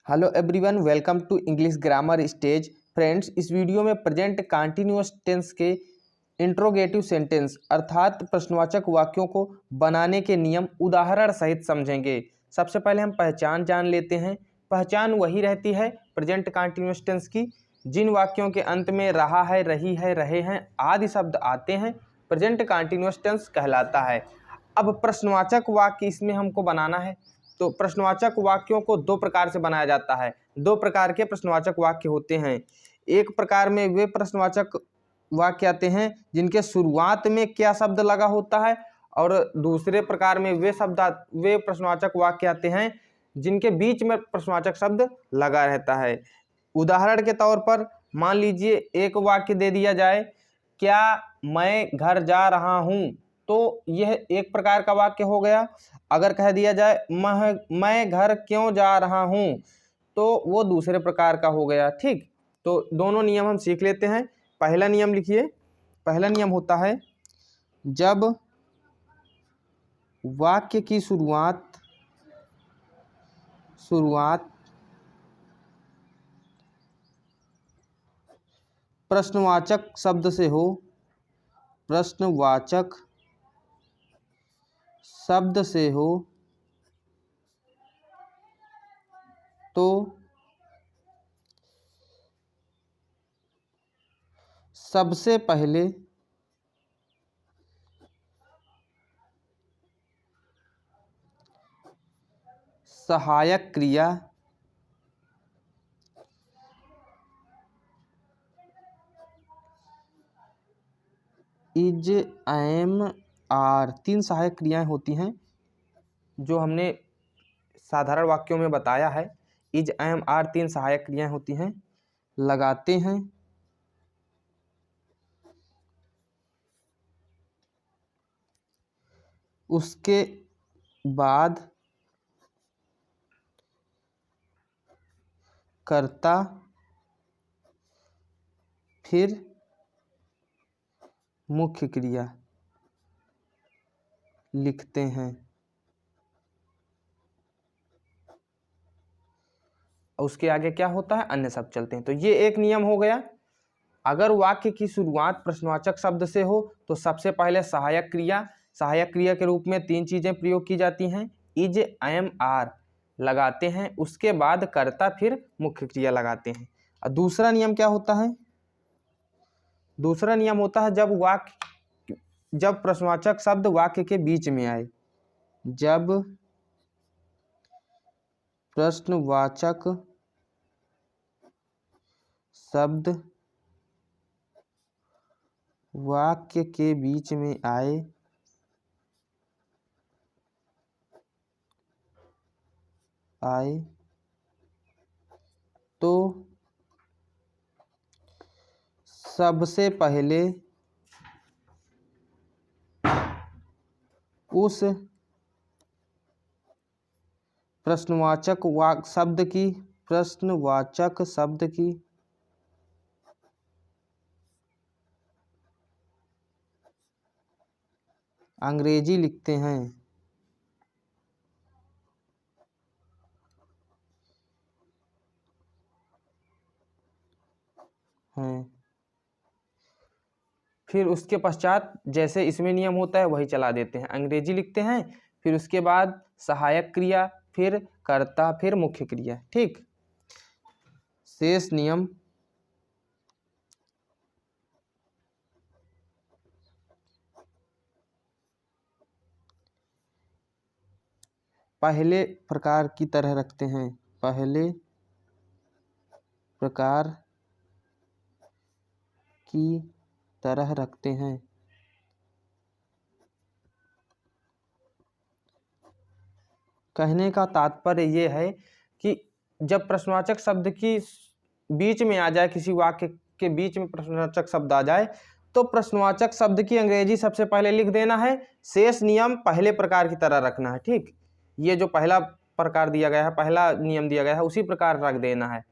Hello everyone, welcome to English grammar stage. Friends, इस video में present continuous tense के interrogative sentence अर्थात प्रश्नवाचक वाक्यों को बनाने के नियम उदाहरण सहित समझेंगे। सबसे पहले हम पहचान जान लेते हैं। पहचान वही रहती है प्रेजेंट कंटिन्यूअस टेंस की जिन वाक्यों के अंत में रहा है, रही है, रहे हैं आदि शब्द आते हैं, प्रेजेंट कंटिन्यूअस टेंस कहलाता है। अब प्रश्नवाचक वाक्य इसमें हमको बनाना है, तो प्रश्नवाचक वाक्यों को दो प्रकार से बनाया जाता है। दो प्रकार के प्रश्नवाचक वाक्य होते हैं। एक प्रकार में वे प्रश्नवाचक वाक्य आते हैं जिनके शुरुआत में क्या शब्द लगा होता है, और दूसरे प्रकार में वे प्रश्नवाचक वाक्य आते हैं जिनके बीच में प्रश्नवाचक शब्द लगा रहता है। उदाहरण के तौर पर मान लीजिए एक वाक्य दे दिया जाए, क्या मैं घर जा रहा हूँ, तो यह एक प्रकार का वाक्य हो गया। अगर कह दिया जाए मैं घर क्यों जा रहा हूँ, तो वो दूसरे प्रकार का हो गया। ठीक, तो दोनों नियम हम सीख लेते हैं। पहला नियम लिखिए। पहला नियम होता है, जब वाक्य की शुरुआत प्रश्नवाचक शब्द से हो, प्रश्नवाचक शब्द से हो, तो सबसे पहले सहायक क्रिया इज, एम, आर, तीन सहायक क्रियाएं होती हैं जो हमने साधारण वाक्यों में बताया है। इज, एम, आर तीन सहायक क्रियाएं होती हैं, लगाते हैं। उसके बाद कर्ता, फिर मुख्य क्रिया लिखते हैं। उसके आगे क्या होता है, अन्य शब्द चलते हैं। तो ये एक नियम हो गया। अगर वाक्य की शुरुआत प्रश्नवाचक शब्द से हो तो सबसे पहले सहायक क्रिया के रूप में तीन चीजें प्रयोग की जाती हैं। इज, एम, आर लगाते हैं, उसके बाद कर्ता, फिर मुख्य क्रिया लगाते हैं। और दूसरा नियम क्या होता है? दूसरा नियम होता है जब प्रश्नवाचक शब्द वाक्य के बीच में आए। जब प्रश्नवाचक शब्द वाक्य के बीच में आए तो सबसे पहले उस प्रश्नवाचक शब्द की अंग्रेजी लिखते हैं। फिर उसके पश्चात जैसे इसमें नियम होता है वही चला देते हैं, अंग्रेजी लिखते हैं, फिर उसके बाद सहायक क्रिया, फिर कर्ता, फिर मुख्य क्रिया। ठीक, शेष नियम पहले प्रकार की तरह रखते हैं। पहले प्रकार की तरह रखते हैं। कहने का तात्पर्य ये है कि जब प्रश्नवाचक शब्द की बीच में आ जाए, किसी वाक्य के बीच में प्रश्नवाचक शब्द आ जाए, तो प्रश्नवाचक शब्द की अंग्रेजी सबसे पहले लिख देना है। शेष नियम पहले प्रकार की तरह रखना है। ठीक, ये जो पहला प्रकार दिया गया है, पहला नियम दिया गया है, उसी प्रकार रख देना है।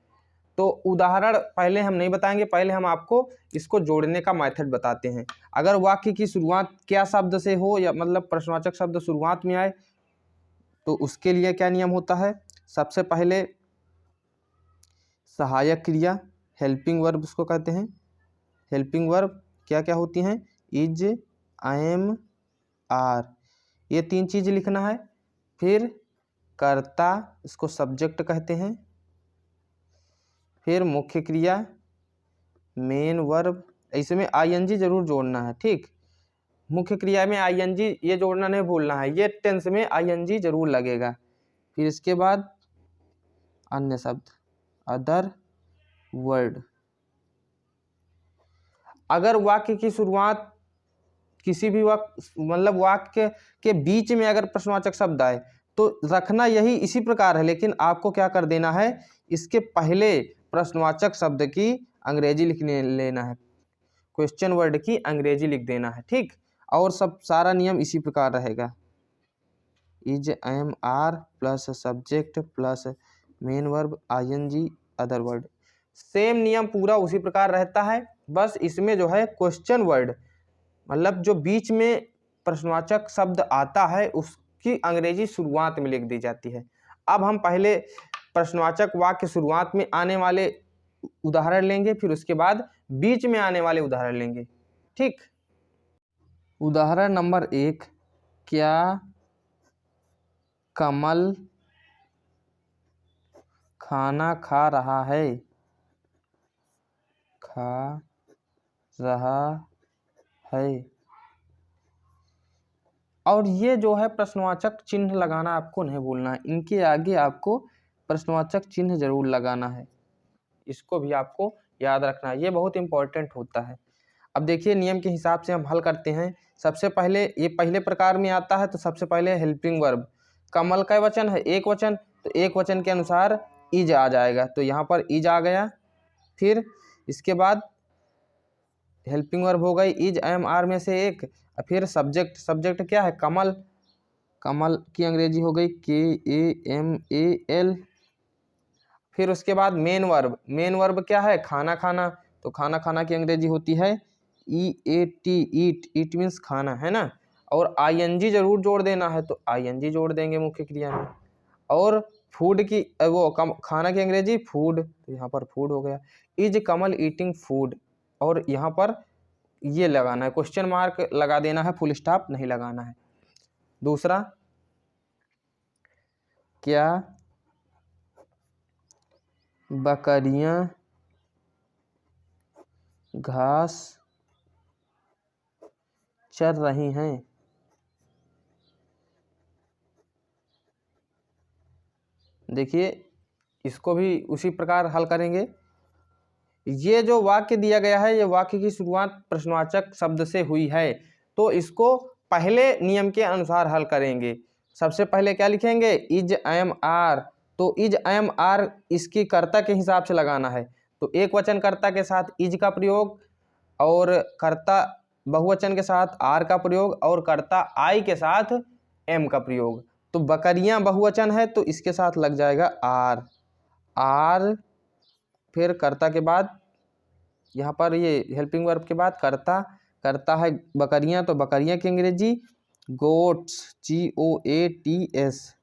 तो उदाहरण पहले हम नहीं बताएंगे, पहले हम आपको इसको जोड़ने का मेथड बताते हैं। अगर वाक्य की शुरुआत क्या शब्द से हो, या मतलब प्रश्नवाचक शब्द शुरुआत में आए, तो उसके लिए क्या नियम होता है? सबसे पहले सहायक क्रिया, हेल्पिंग वर्ब उसको कहते हैं। हेल्पिंग वर्ब क्या क्या होती हैं? इज, एम, आर, ये 3 चीज़ लिखना है। फिर कर्ता, इसको सब्जेक्ट कहते हैं। फिर मुख्य क्रिया, मेन वर्ब, इसमें आईएनजी जरूर जोड़ना है, ठीक। मुख्य क्रिया में आईएनजी ये जोड़ना नहीं भूलना है, ये टेंस में आईएनजी जरूर लगेगा। फिर इसके बाद अन्य शब्द, अदर वर्ड। अगर वाक्य की शुरुआत किसी भी वाक्य के बीच में अगर प्रश्नवाचक शब्द आए तो रखना यही इसी प्रकार है, लेकिन आपको क्या कर देना है, इसके पहले प्रश्नवाचक शब्द की अंग्रेजी लिखने लेना है, क्वेश्चन वर्ड की अंग्रेजी लिख देना है, ठीक। और सब सारा नियम इसी प्रकार रहेगा, is, am, are plus subject plus main verb, I N G, other word. Same नियम पूरा उसी प्रकार रहता है, बस इसमें जो है क्वेश्चन वर्ड मतलब जो बीच में प्रश्नवाचक शब्द आता है उसकी अंग्रेजी शुरुआत में लिख दी जाती है। अब हम पहले प्रश्नवाचक वाक्य शुरुआत में आने वाले उदाहरण लेंगे, फिर उसके बाद बीच में आने वाले उदाहरण लेंगे, ठीक। उदाहरण नंबर 1, क्या कमल खाना खा रहा है? खा रहा है। और ये जो है प्रश्नवाचक चिन्ह लगाना आपको नहीं भूलना है, इनके आगे आपको प्रश्नवाचक चिन्ह जरूर लगाना है, इसको भी आपको याद रखना है, ये बहुत इंपॉर्टेंट होता है। अब देखिए नियम के हिसाब से हम हल करते हैं। सबसे पहले ये पहले प्रकार में आता है, तो सबसे पहले हेल्पिंग वर्ब, कमल का वचन है एक वचन, तो एक वचन के अनुसार इज आ जाएगा, तो यहाँ पर इज आ गया। फिर इसके बाद हेल्पिंग वर्ब हो गई इज, एम, आर में से एक। फिर सब्जेक्ट, सब्जेक्ट क्या है? कमल, कमल की अंग्रेजी हो गई KAMAL। फिर उसके बाद मेन वर्ब, मेन वर्ब क्या है? खाना खाना, तो खाना खाना की अंग्रेजी होती है EAT, ईट, ईट मीन्स खाना, है ना। और ING जरूर जोड़ देना है, तो ING जोड़ देंगे मुख्य क्रिया में। और फूड की खाना की अंग्रेजी फूड, तो यहाँ पर फूड हो गया। इज कमल ईटिंग फूड, और यहाँ पर ये लगाना है, क्वेश्चन मार्क लगा देना है, फुल स्टॉप नहीं लगाना है। दूसरा, क्या बकरियां घास चर रही हैं? देखिए इसको भी उसी प्रकार हल करेंगे। ये जो वाक्य दिया गया है, ये वाक्य की शुरुआत प्रश्नवाचक शब्द से हुई है, तो इसको पहले नियम के अनुसार हल करेंगे। सबसे पहले क्या लिखेंगे? इज, एम, आर, तो इज, एम, आर इसकी कर्ता के हिसाब से लगाना है, तो एक वचन कर्ता के साथ इज का प्रयोग, और कर्ता बहुवचन के साथ आर का प्रयोग, और कर्ता आई के साथ एम का प्रयोग। तो बकरियां बहुवचन है, तो इसके साथ लग जाएगा आर, आर। फिर कर्ता के बाद यहाँ पर ये हेल्पिंग वर्ब के बाद कर्ता, कर्ता है बकरियां, तो बकरियां की अंग्रेजी गोट्स, GOATS,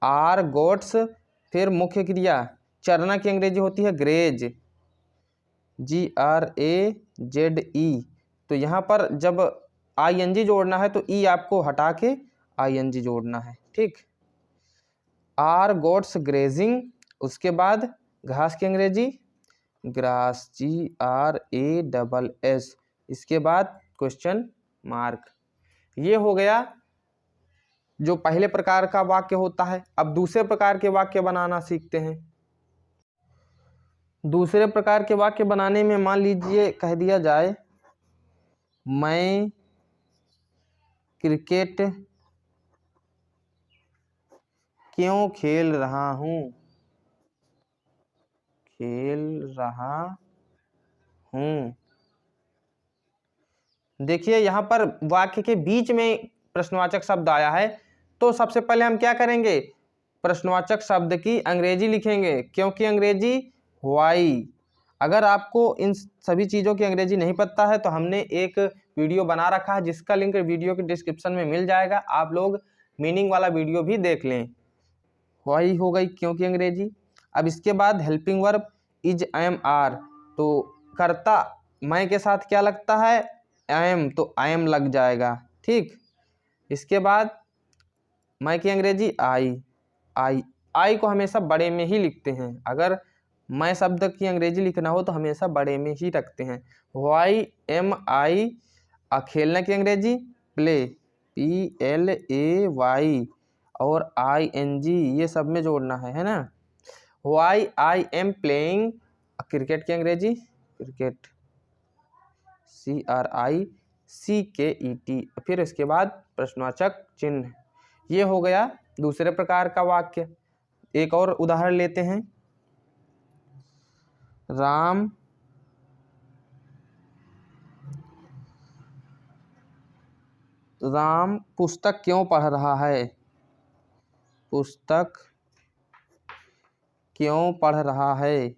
आर गोट्स। फिर मुख्य क्रिया चरना की अंग्रेजी होती है ग्रेज, GRAZE। तो यहाँ पर जब ING जोड़ना है तो ई आपको हटा के ING जोड़ना है, ठीक। आर गोट्स ग्रेजिंग, उसके बाद घास की अंग्रेजी ग्रास, GRASS, इसके बाद क्वेश्चन मार्क। ये हो गया जो पहले प्रकार का वाक्य होता है। अब दूसरे प्रकार के वाक्य बनाना सीखते हैं। दूसरे प्रकार के वाक्य बनाने में मान लीजिए कह दिया जाए, मैं क्रिकेट क्यों खेल रहा हूँ? खेल रहा हूँ। देखिए यहाँ पर वाक्य के बीच में प्रश्नवाचक शब्द आया है, तो सबसे पहले हम क्या करेंगे? प्रश्नवाचक शब्द की अंग्रेजी लिखेंगे, क्योंकि अंग्रेजी व्हाई। अगर आपको इन सभी चीज़ों की अंग्रेजी नहीं पता है तो हमने एक वीडियो बना रखा है, जिसका लिंक वीडियो के डिस्क्रिप्शन में मिल जाएगा, आप लोग मीनिंग वाला वीडियो भी देख लें। व्हाई हो गई क्योंकि अंग्रेजी। अब इसके बाद helping verb, is am are, तो कर्ता मैं के साथ क्या लगता है, एम, तो एम लग जाएगा। ठीक, इसके बाद मैं की अंग्रेजी आई। आई को हमेशा बड़े में ही लिखते हैं। अगर मैं शब्द की अंग्रेजी लिखना हो तो हमेशा बड़े में ही रखते हैं। वाई एम आई, खेलने की अंग्रेजी प्ले, PLAY, और ING ये सब में जोड़ना है ना। Why I am playing, cricket की अंग्रेजी क्रिकेट, CRICKET। फिर इसके बाद प्रश्नवाचक चिन्ह। ये हो गया दूसरे प्रकार का वाक्य। एक और उदाहरण लेते हैं। राम पुस्तक क्यों पढ़ रहा है, पुस्तक क्यों पढ़ रहा है।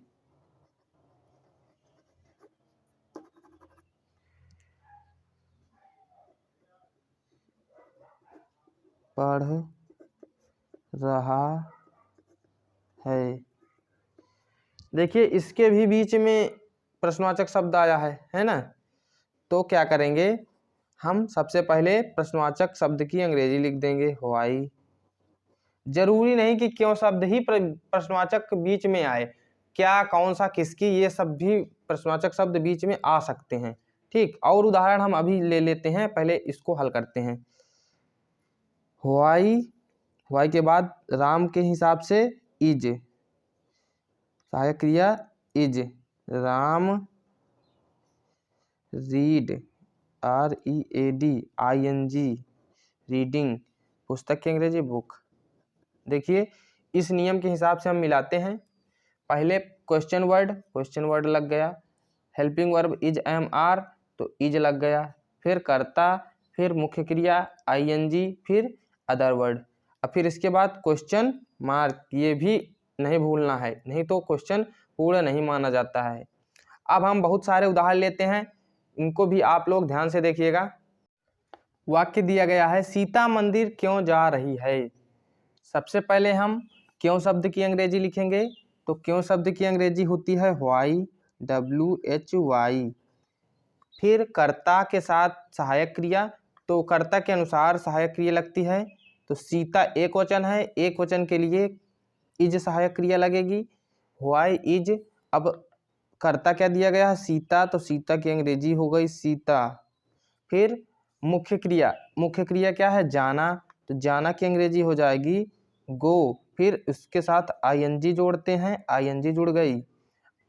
पढ़ रहा है। देखिए इसके भी बीच में प्रश्नवाचक शब्द आया है ना। तो क्या करेंगे, हम सबसे पहले प्रश्नवाचक शब्द की अंग्रेजी लिख देंगे व्हाई। जरूरी नहीं कि क्यों शब्द ही प्रश्नवाचक बीच में आए, क्या, कौन सा, किसकी, ये सब भी प्रश्नवाचक शब्द बीच में आ सकते हैं। ठीक, और उदाहरण हम अभी ले लेते हैं, पहले इसको हल करते हैं। व्हाई के बाद राम के हिसाब से इज, सहायक क्रिया is, Ram read, READ, ING, reading, पुस्तक की अंग्रेजी बुक। देखिए इस नियम के हिसाब से हम मिलाते हैं। पहले क्वेश्चन वर्ड लग गया, helping verb is am are, तो इज लग गया, फिर कर्ता, फिर मुख्य क्रिया ING, फिर अदर वर्ड। अब फिर इसके बाद क्वेश्चन मार्क, ये भी नहीं भूलना है, नहीं तो क्वेश्चन पूरा नहीं माना जाता है। अब हम बहुत सारे उदाहरण लेते हैं, इनको भी आप लोग ध्यान से देखिएगा। वाक्य दिया गया है, सीता मंदिर क्यों जा रही है। सबसे पहले हम क्यों शब्द की अंग्रेजी लिखेंगे, तो क्यों शब्द की अंग्रेजी होती है व्हाई, WHY। फिर कर्ता के साथ सहायक क्रिया, तो कर्ता के अनुसार सहायक क्रिया लगती है। तो सीता एक वचन है, एक वचन के लिए इज सहायक क्रिया लगेगी, व्हाई इज। अब कर्ता क्या दिया गया है, सीता, तो सीता की अंग्रेजी हो गई सीता। फिर मुख्य क्रिया क्या है, जाना, तो जाना की अंग्रेजी हो जाएगी गो। फिर इसके साथ ING जोड़ते हैं, ING जुड़ गई।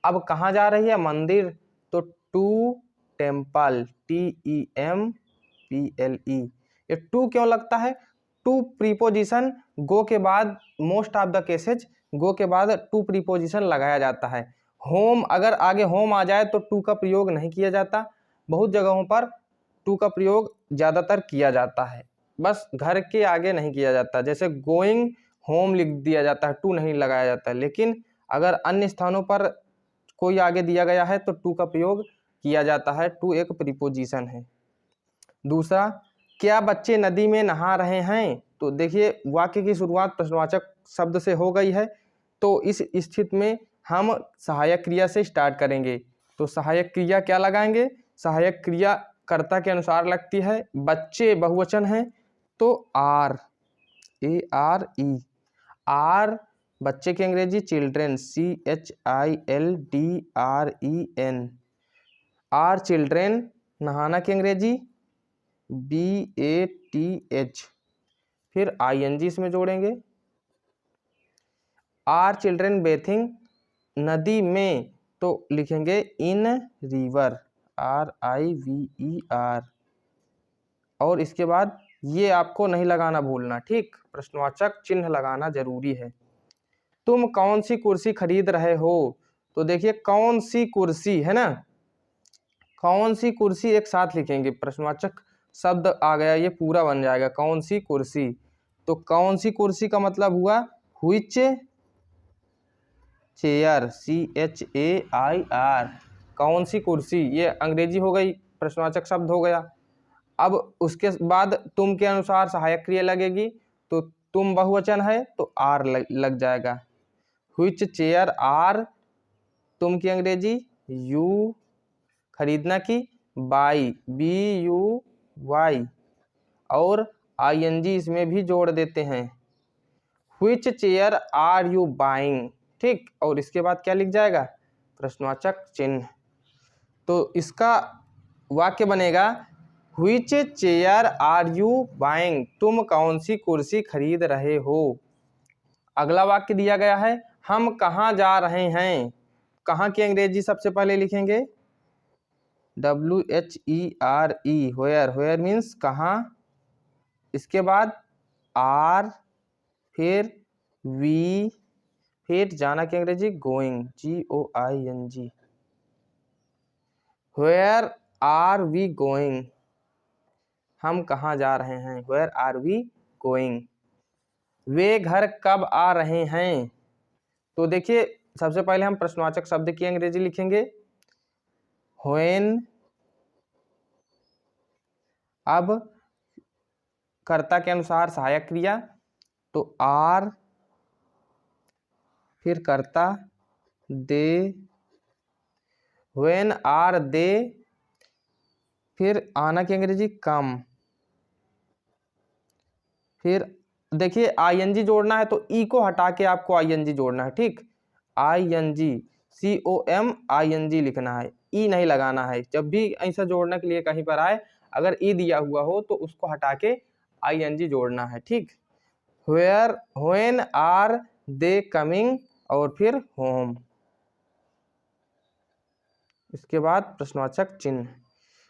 अब कहाँ जा रही है, मंदिर, तो टू टेम्पल, TEMPLE। ये टू क्यों लगता है, टू प्रीपोजिशन गो के बाद, मोस्ट ऑफ द केसेज गो के बाद टू प्रीपोजिशन लगाया जाता है। होम, अगर आगे होम आ जाए तो टू का प्रयोग नहीं किया जाता। बहुत जगहों पर टू का प्रयोग ज़्यादातर किया जाता है, बस घर के आगे नहीं किया जाता। जैसे गोइंग होम लिख दिया जाता है, टू नहीं लगाया जाता। लेकिन अगर अन्य स्थानों पर कोई आगे दिया गया है तो टू का प्रयोग किया जाता है, टू एक प्रीपोजिशन है। दूसरा, क्या बच्चे नदी में नहा रहे हैं, तो देखिए वाक्य की शुरुआत प्रश्नवाचक शब्द से हो गई है, तो इस स्थिति में हम सहायक क्रिया से स्टार्ट करेंगे। तो सहायक क्रिया क्या लगाएंगे, सहायक क्रिया कर्ता के अनुसार लगती है। बच्चे बहुवचन है, तो ARE, आर बच्चे की अंग्रेजी चिल्ड्रेन, CHILDREN, आर चिल्ड्रेन। नहाना की अंग्रेजी BATH, फिर ING इसमें जोड़ेंगे। आर चिल्ड्रेन बेथिंग, नदी में, तो लिखेंगे इन रिवर, RIVER। और इसके बाद ये आपको नहीं लगाना भूलना, ठीक, प्रश्नवाचक चिन्ह लगाना जरूरी है। तुम कौन सी कुर्सी खरीद रहे हो, तो देखिए कौन सी कुर्सी है ना, कौन सी कुर्सी एक साथ लिखेंगे, प्रश्नवाचक शब्द आ गया, ये पूरा बन जाएगा कौन सी कुर्सी। तो कौन सी कुर्सी का मतलब हुआ व्हिच चेयर, CHAIR, कौन सी कुर्सी, ये अंग्रेजी हो गई, प्रश्नवाचक शब्द हो गया। अब उसके बाद तुम के अनुसार सहायक क्रिया लगेगी, तो तुम बहुवचन है तो आर लग जाएगा, व्हिच चेयर आर, तुम की अंग्रेजी यू, खरीदना की बाई, BUY, और ING इसमें भी जोड़ देते हैं। Which chair are you buying? ठीक, और इसके बाद क्या लिख जाएगा? प्रश्नवाचक चिन्ह। तो इसका वाक्य बनेगा Which chair are you buying? तुम कौन सी कुर्सी खरीद रहे हो। अगला वाक्य दिया गया है हम कहाँ जा रहे हैं। कहाँ की अंग्रेजी सबसे पहले लिखेंगे WHERE, where मीन्स कहाँ, इसके बाद आर, फिर वी, फिर जाना की अंग्रेजी going, GOING। Where are we going, हम कहाँ जा रहे हैं, वेयर आर वी गोइंग। वे घर कब आ रहे हैं। तो देखिए सबसे पहले हम प्रश्नवाचक शब्द की अंग्रेजी लिखेंगे व्हेन, अब कर्ता के अनुसार सहायक क्रिया तो आर, फिर कर्ता दे, व्हेन आर दे, फिर आना की अंग्रेजी कम, फिर देखिए ING जोड़ना है तो ई को हटा के आपको ING जोड़ना है। ठीक, ING, COMING लिखना है, ई नहीं लगाना है। जब भी ऐसा जोड़ने के लिए कहीं पर आए अगर ई दिया हुआ हो तो उसको हटा के ING जोड़ना है। ठीक, where, when are they coming, और फिर होम, इसके बाद प्रश्नवाचक चिन्ह।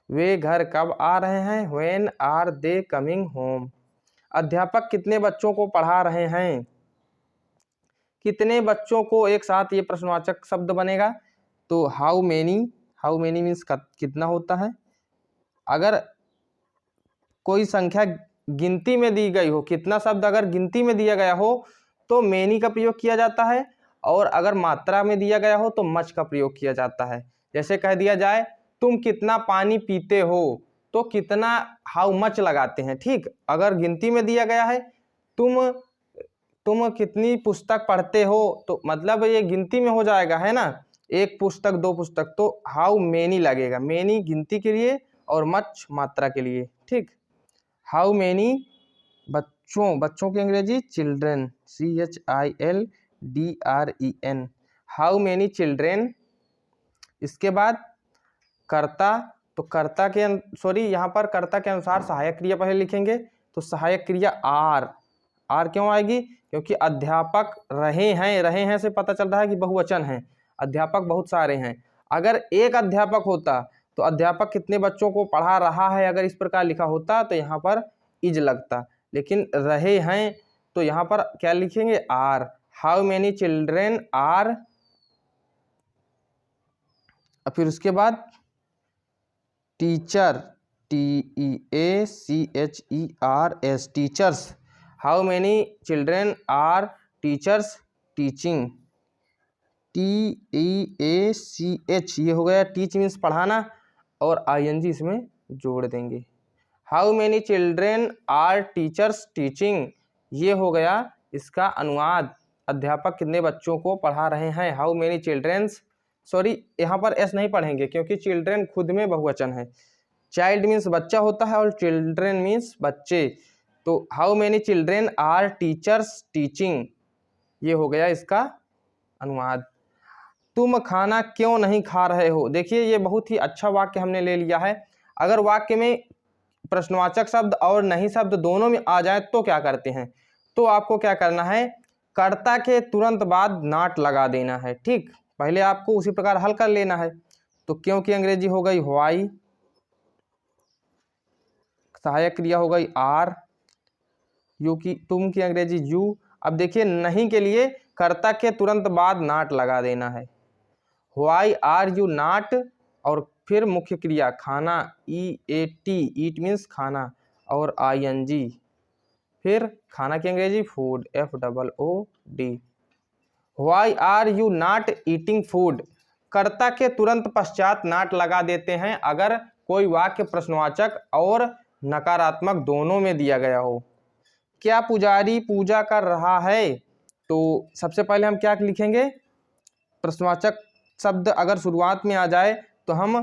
वे घर कब आ रहे हैं, when are they coming home. अध्यापक कितने बच्चों को पढ़ा रहे हैं। कितने बच्चों को, एक साथ ये प्रश्नवाचक शब्द बनेगा तो how many, how many means कितना होता है। अगर कोई संख्या गिनती में दी गई हो, कितना शब्द अगर गिनती में दिया गया हो तो मेनी का प्रयोग किया जाता है, और अगर मात्रा में दिया गया हो तो मच का प्रयोग किया जाता है। जैसे कह दिया जाए तुम कितना पानी पीते हो तो कितना, हाउ मच लगाते हैं। ठीक, अगर गिनती में दिया गया है तुम कितनी पुस्तक पढ़ते हो तो मतलब ये गिनती में हो जाएगा, है ना, एक पुस्तक, दो पुस्तक, तो हाउ मेनी लगेगा। मेनी गिनती के लिए और मच मात्रा के लिए। ठीक, हाउ मेनी बच्चों, बच्चों की अंग्रेजी children, CHILDREN, how many children. इसके बाद कर्ता, तो कर्ता के सॉरी यहाँ पर कर्ता के अनुसार सहायक क्रिया पहले लिखेंगे तो सहायक क्रिया आर। आर क्यों आएगी, क्योंकि अध्यापक रहे हैं से पता चल रहा है कि बहुवचन है, अध्यापक बहुत सारे हैं। अगर एक अध्यापक होता तो अध्यापक कितने बच्चों को पढ़ा रहा है अगर इस प्रकार लिखा होता तो यहाँ पर इज लगता, लेकिन रहे हैं तो यहाँ पर क्या लिखेंगे are. How many children are, फिर उसके बाद teacher, TEACHERS, teachers. How many children are teachers teaching, TEACH, ये हो गया टीच मीन्स पढ़ाना, और ING इसमें जोड़ देंगे। How many children are teachers teaching, ये हो गया इसका अनुवाद, अध्यापक कितने बच्चों को पढ़ा रहे हैं। हाउ मेनी चिल्ड्रेन्स, सॉरी यहाँ पर एस नहीं पढ़ेंगे क्योंकि चिल्ड्रेन खुद में बहुवचन है। चाइल्ड मीन्स बच्चा होता है और चिल्ड्रेन मीन्स बच्चे, तो how many children are teachers teaching, ये हो गया इसका अनुवाद। तुम खाना क्यों नहीं खा रहे हो। देखिए ये बहुत ही अच्छा वाक्य हमने ले लिया है। अगर वाक्य में प्रश्नवाचक शब्द और नहीं शब्द दोनों में आ जाए तो क्या करते हैं, तो आपको क्या करना है, कर्ता के तुरंत बाद नॉट लगा देना है। ठीक, पहले आपको उसी प्रकार हल कर लेना है। तो क्यों की अंग्रेजी हो गई व्हाई, सहायक क्रिया हो गई आर, यू की, तुम की अंग्रेजी यू। अब देखिए नहीं के लिए कर्ता के तुरंत बाद नॉट लगा देना है। व्हाई आर यू नॉट, और फिर मुख्य क्रिया खाना, EAT, ईट मीन्स खाना, और ING, फिर खाना की अंग्रेजी food, FOOD। Why are you not eating food, कर्ता के तुरंत पश्चात नॉट लगा देते हैं अगर कोई वाक्य प्रश्नवाचक और नकारात्मक दोनों में दिया गया हो। क्या पुजारी पूजा कर रहा है, तो सबसे पहले हम क्या लिखेंगे, प्रश्नवाचक शब्द अगर शुरुआत में आ जाए तो हम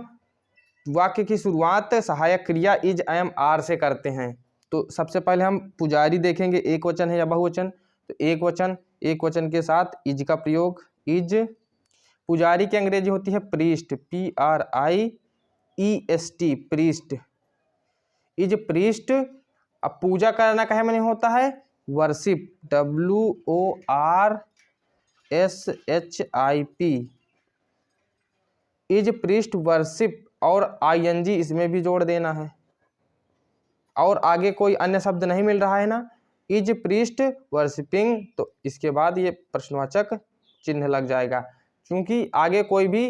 वाक्य की शुरुआत सहायक क्रिया इज, एम, आर से करते हैं। तो सबसे पहले हम पुजारी देखेंगे, एक वचन है या बहुवचन। तो एक वचन के साथ इज का प्रयोग, इज। पुजारी की अंग्रेजी होती है priest, PRIEST, priest. Is priest. अब पूजा करना कहे मैंने होता है worship, WORSHIP, is priest worship, और ING इसमें भी जोड़ देना है, और आगे कोई अन्य शब्द नहीं मिल रहा है ना, इज प्रीस्ट वर्शिपिंग, तो इसके बाद ये प्रश्नवाचक चिन्ह लग जाएगा, क्योंकि आगे कोई भी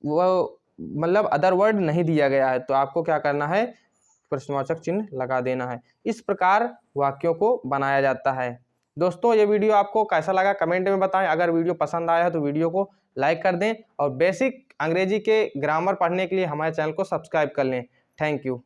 वो मतलब अदर वर्ड नहीं दिया गया है, तो आपको क्या करना है, प्रश्नवाचक चिन्ह लगा देना है। इस प्रकार वाक्यों को बनाया जाता है। दोस्तों ये वीडियो आपको कैसा लगा कमेंट में बताएं। अगर वीडियो पसंद आया है तो वीडियो को लाइक कर दें, और बेसिक अंग्रेजी के ग्रामर पढ़ने के लिए हमारे चैनल को सब्सक्राइब कर लें। Thank you.